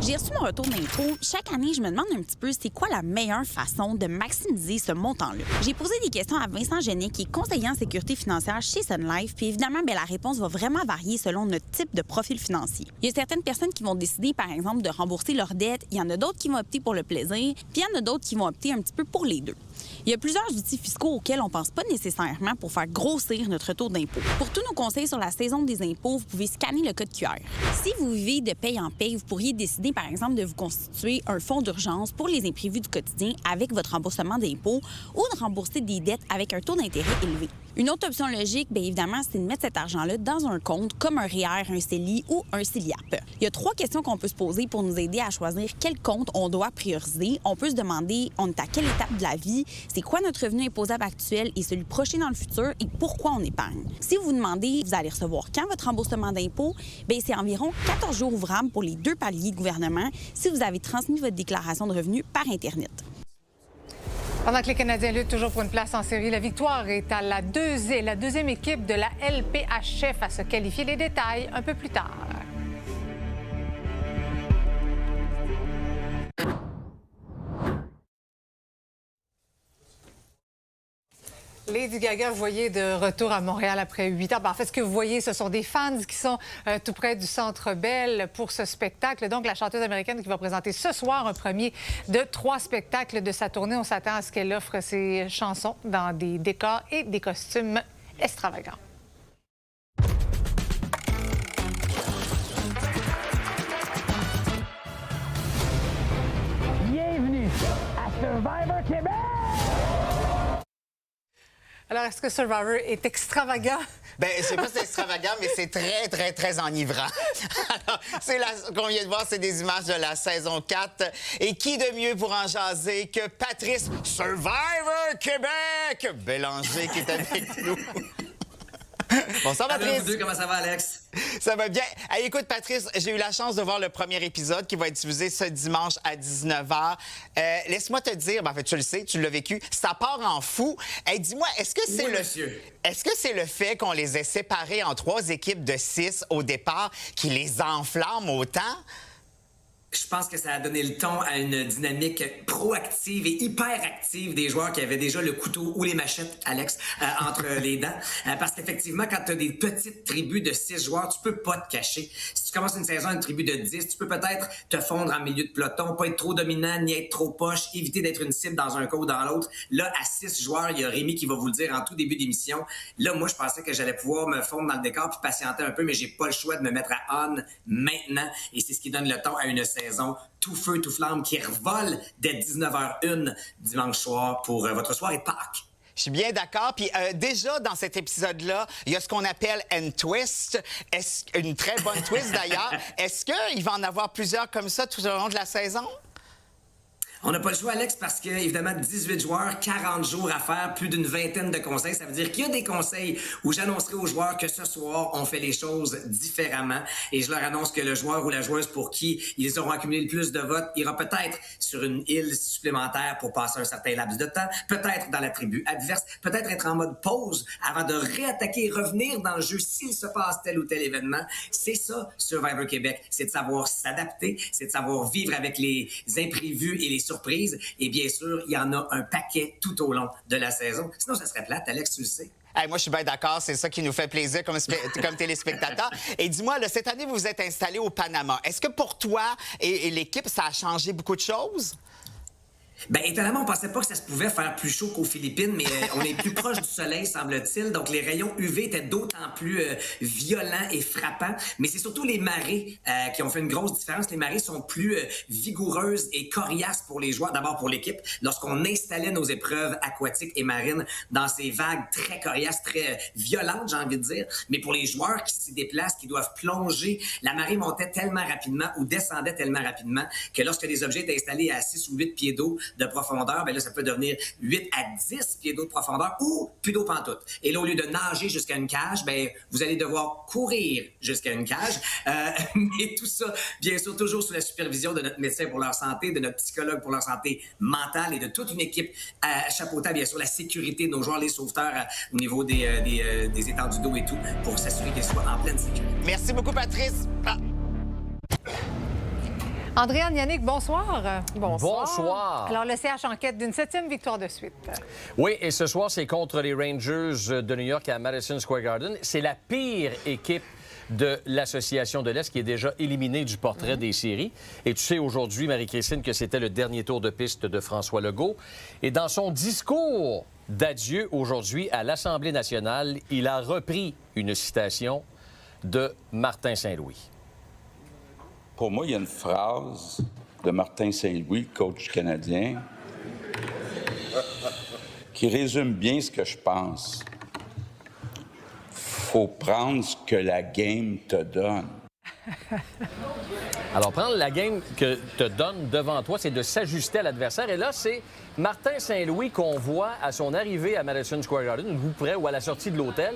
J'ai reçu mon retour d'impôt. Chaque année, je me demande un petit peu c'est quoi la meilleure façon de maximiser ce montant-là. J'ai posé des questions à Vincent Genet, qui est conseiller en sécurité financière chez Sun Life, puis évidemment, la réponse va vraiment varier selon notre type de profil financier. Il y a certaines personnes qui vont décider, par exemple, de rembourser leurs dettes. Il y en a d'autres qui vont opter pour le plaisir, puis il y en a d'autres qui vont opter un petit peu pour les deux. Il y a plusieurs outils fiscaux auxquels on ne pense pas nécessairement pour faire grossir notre taux d'impôt. Pour tous nos conseils sur la saison des impôts, vous pouvez scanner le code QR. Si vous vivez de paye en paye, vous pourriez décider, par exemple, de vous constituer un fonds d'urgence pour les imprévus du quotidien avec votre remboursement d'impôts ou de rembourser des dettes avec un taux d'intérêt élevé. Une autre option logique, bien évidemment, c'est de mettre cet argent-là dans un compte comme un REER, un CELI ou un CELIAP. Il y a 3 questions qu'on peut se poser pour nous aider à choisir quel compte on doit prioriser. On peut se demander, on est à quelle étape de la vie, c'est quoi notre revenu imposable actuel et celui projeté dans le futur et pourquoi on épargne. Si vous vous demandez, vous allez recevoir quand votre remboursement d'impôt, bien c'est environ 14 jours ouvrables pour les 2 paliers de gouvernement si vous avez transmis votre déclaration de revenus par Internet. Pendant que les Canadiens luttent toujours pour une place en série, la victoire est à la deuxième équipe de la LPHF à se qualifier. Les détails un peu plus tard. Lady Gaga, vous voyez, de retour à Montréal après 8 ans. En fait, ce que vous voyez, ce sont des fans qui sont tout près du Centre Bell pour ce spectacle. Donc, la chanteuse américaine qui va présenter ce soir un premier de 3 spectacles de sa tournée. On s'attend à ce qu'elle offre ses chansons dans des décors et des costumes extravagants. Bienvenue à Survivor Québec! Alors, est-ce que Survivor est extravagant? Bien, c'est pas extravagant, mais c'est très, très, très enivrant. Alors, qu'on vient de voir, c'est des images de la saison 4. Et qui de mieux pour en jaser que Patrice Survivor Québec Bélanger qui est avec nous. Bonsoir, Patrice. Allô, vous deux, comment ça va, Alex? Ça va bien. Hey, écoute, Patrice, j'ai eu la chance de voir le premier épisode qui va être diffusé ce dimanche à 19h. Laisse-moi te dire, en fait, tu le sais, tu l'as vécu, ça part en fou. Hey, dis-moi, est-ce que c'est le fait qu'on les ait séparés en 3 équipes de 6 au départ qui les enflamme autant? Je pense que ça a donné le ton à une dynamique proactive et hyper active des joueurs qui avaient déjà le couteau ou les machettes, Alex, entre les dents. Parce qu'effectivement, quand tu as des petites tribus de 6 joueurs, tu peux pas te cacher. Si tu commences une saison, une tribu de 10, tu peux peut-être te fondre en milieu de peloton, pas être trop dominant, ni être trop poche, éviter d'être une cible dans un cas ou dans l'autre. Là, à 6 joueurs, il y a Rémi qui va vous le dire en tout début d'émission. Là, moi, je pensais que j'allais pouvoir me fondre dans le décor puis patienter un peu, mais j'ai pas le choix de me mettre à on maintenant. Et c'est ce qui donne le ton à une saison tout feu, tout flamme, qui revole dès 19h01 dimanche soir pour votre soirée de Pâques. Je suis bien d'accord. Puis déjà, dans cet épisode-là, il y a ce qu'on appelle une twist. Une très bonne twist, d'ailleurs. Est-ce qu'il va en avoir plusieurs comme ça tout au long de la saison? On n'a pas le choix, Alex, parce que, évidemment, 18 joueurs, 40 jours à faire, plus d'une vingtaine de conseils. Ça veut dire qu'il y a des conseils où j'annoncerai aux joueurs que ce soir, on fait les choses différemment. Et je leur annonce que le joueur ou la joueuse pour qui ils auront accumulé le plus de votes ira peut-être sur une île supplémentaire pour passer un certain laps de temps, peut-être dans la tribu adverse, peut-être être en mode pause avant de réattaquer et revenir dans le jeu s'il se passe tel ou tel événement. C'est ça, Survivor Québec. C'est de savoir s'adapter, c'est de savoir vivre avec les imprévus et les surprise. Et bien sûr, il y en a un paquet tout au long de la saison. Sinon, ça serait plate, Alex, tu le sais. Hey, moi, je suis bien d'accord. C'est ça qui nous fait plaisir comme téléspectateurs. Et dis-moi, cette année, vous vous êtes installé au Panama. Est-ce que pour toi et l'équipe, ça a changé beaucoup de choses? Bien, étonnamment, on pensait pas que ça se pouvait faire plus chaud qu'aux Philippines, mais on est plus proche du soleil, semble-t-il. Donc, les rayons UV étaient d'autant plus violents et frappants. Mais c'est surtout les marées qui ont fait une grosse différence. Les marées sont plus vigoureuses et coriaces pour les joueurs, d'abord pour l'équipe. Lorsqu'on installait nos épreuves aquatiques et marines dans ces vagues très coriaces, très violentes, j'ai envie de dire. Mais pour les joueurs qui s'y déplacent, qui doivent plonger, la marée montait tellement rapidement ou descendait tellement rapidement que lorsque les objets étaient installés à 6 ou 8 pieds d'eau de profondeur, bien là, ça peut devenir 8 à 10 pieds d'eau de profondeur ou plus d'eau pantoute. Et là, au lieu de nager jusqu'à une cage, bien, vous allez devoir courir jusqu'à une cage. Mais tout ça, bien sûr, toujours sous la supervision de notre médecin pour leur santé, de notre psychologue pour leur santé mentale et de toute une équipe chapeautant, bien sûr, la sécurité de nos joueurs, les sauveteurs au niveau des étendues d'eau et tout, pour s'assurer qu'ils soient en pleine sécurité. Merci beaucoup, Patrice. Andréane, Yannick, bonsoir. Bonsoir. Alors, le CH enquête d'une 7e victoire de suite. Oui, et ce soir, c'est contre les Rangers de New York à Madison Square Garden. C'est la pire équipe de l'Association de l'Est qui est déjà éliminée du portrait des séries. Et tu sais aujourd'hui, Marie-Christine, que c'était le dernier tour de piste de François Legault. Et dans son discours d'adieu aujourd'hui à l'Assemblée nationale, il a repris une citation de Martin Saint-Louis. Pour moi, il y a une phrase de Martin Saint-Louis, coach canadien, qui résume bien ce que je pense. Faut prendre ce que la game te donne. Alors, prendre la game que te donne devant toi, c'est de s'ajuster à l'adversaire. Et là, c'est Martin Saint-Louis qu'on voit à son arrivée à Madison Square Garden, ou près ou à la sortie de l'hôtel,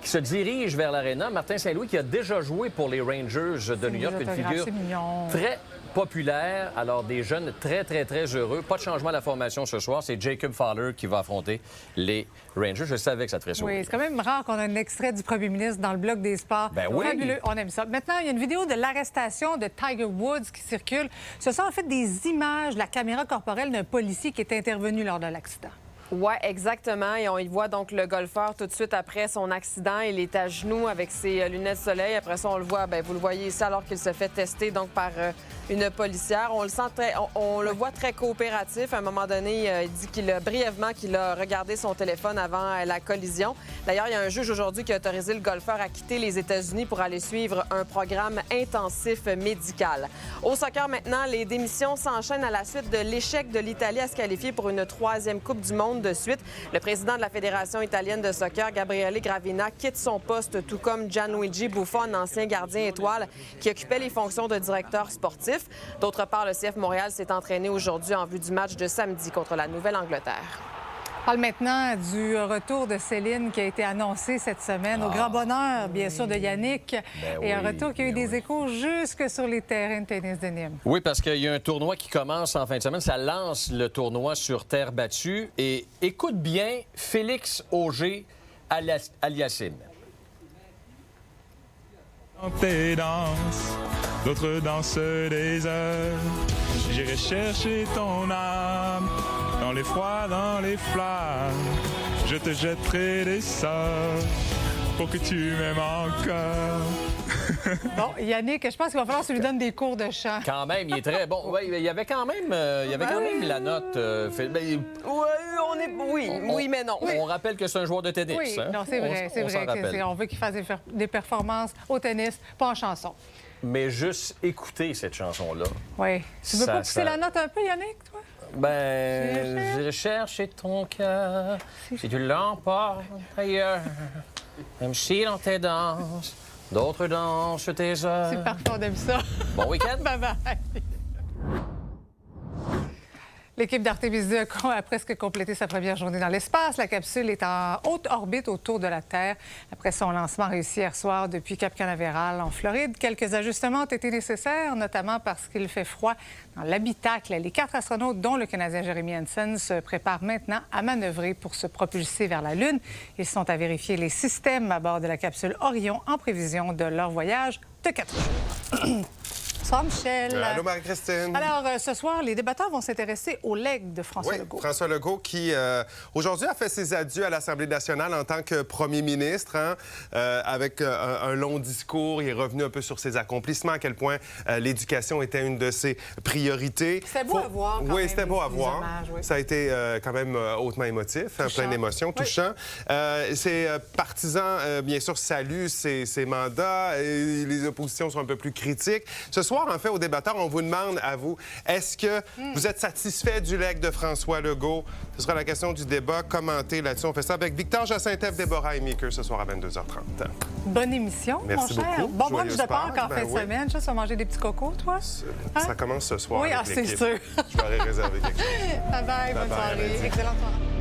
qui se dirige vers l'aréna. Martin Saint-Louis qui a déjà joué pour les Rangers de New York, une figure très populaire. Alors, des jeunes très, très, très heureux. Pas de changement à la formation ce soir. C'est Jacob Fowler qui va affronter les Rangers. Je savais que ça te ferait sourire. Oui, c'est quand même rare qu'on ait un extrait du premier ministre dans le bloc des sports. Ben oui. Fabuleux, on aime ça. Maintenant, il y a une vidéo de l'arrestation de Tiger Woods qui circule. Ce sont en fait des images de la caméra corporelle d'un policier qui est intervenu lors de l'accident. Oui, exactement. Et on y voit donc le golfeur tout de suite après son accident. Il est à genoux avec ses lunettes de soleil. Après ça, on le voit, bien, vous le voyez ici, alors qu'il se fait tester donc par une policière. On le sent on le voit très coopératif. À un moment donné, il dit brièvement qu'il a regardé son téléphone avant la collision. D'ailleurs, il y a un juge aujourd'hui qui a autorisé le golfeur à quitter les États-Unis pour aller suivre un programme intensif médical. Au soccer maintenant, les démissions s'enchaînent à la suite de l'échec de l'Italie à se qualifier pour une 3e Coupe du Monde de suite. Le président de la Fédération italienne de soccer, Gabriele Gravina, quitte son poste, tout comme Gianluigi Buffon, ancien gardien étoile, qui occupait les fonctions de directeur sportif. D'autre part, le CF Montréal s'est entraîné aujourd'hui en vue du match de samedi contre la Nouvelle-Angleterre. On parle maintenant du retour de Céline qui a été annoncé cette semaine, au grand bonheur, bien sûr, de Yannick. Et un retour qui a eu des échos jusque sur les terrains de tennis de Nîmes. Oui, parce qu'il y a un tournoi qui commence en fin de semaine. Ça lance le tournoi sur terre battue. Et écoute bien Félix Auger-Aliassime. Tes danses, d'autres dansent des heures. J'irai chercher ton âme dans les froids, dans les flammes. Je te jetterai des sorts pour que tu m'aimes encore. Bon, Yannick, je pense qu'il va falloir que tu lui donnes des cours de chant. Quand même, il est très bon. Oui, il y avait quand même, la note. Oui, mais non. On rappelle que c'est un joueur de tennis. Oui, hein? non, c'est vrai. On veut qu'il fasse des performances au tennis, pas en chanson. Mais juste écouter cette chanson-là. Oui. Tu veux pas pousser la note un peu, Yannick, toi? Ben, j'irai chercher ton cœur si tu l'emportes ailleurs. Même si dans tes danses, d'autres dansent tes heures. C'est parfait, on aime ça. Bon week-end. Bye-bye. L'équipe d'Artemis 2 a presque complété sa première journée dans l'espace. La capsule est en haute orbite autour de la Terre. Après son lancement réussi hier soir depuis Cap Canaveral en Floride, quelques ajustements ont été nécessaires, notamment parce qu'il fait froid dans l'habitacle. Les 4 astronautes, dont le Canadien Jeremy Hansen, se préparent maintenant à manœuvrer pour se propulser vers la Lune. Ils sont à vérifier les systèmes à bord de la capsule Orion en prévision de leur voyage de 4 jours. Bonsoir, Michel. Allô, Marie-Christine. Alors, ce soir, les débatteurs vont s'intéresser au legs de François Legault. François Legault qui, aujourd'hui, a fait ses adieux à l'Assemblée nationale en tant que premier ministre, avec un long discours. Il est revenu un peu sur ses accomplissements, à quel point l'éducation était une de ses priorités. C'était beau à voir, quand Oui, même, c'était beau à voir. hommages, oui. Ça a été quand même hautement émotif, plein d'émotions, touchant. Ses partisans, bien sûr, saluent ses mandats et les oppositions sont un peu plus critiques. Ce soir, en fait, aux débatteurs, on vous demande à vous, est-ce que vous êtes satisfait du legs de François Legault? Ce sera la question du débat. Commentez là-dessus. On fait ça avec Victor Jacintève, Déborah et Meeker ce soir à 22h30. Bonne émission, Merci mon cher. beaucoup. Bon brunch Joyeuse de Pâques en Pâques, fin de semaine. Tu vas manger des petits cocos, toi? Ça commence ce soir. Oui, avec c'est l'équipe. sûr. Je vais aller réserver quelque chose. Bye-bye, bonne Bye-bye, soirée. à lundi. Excellente soirée.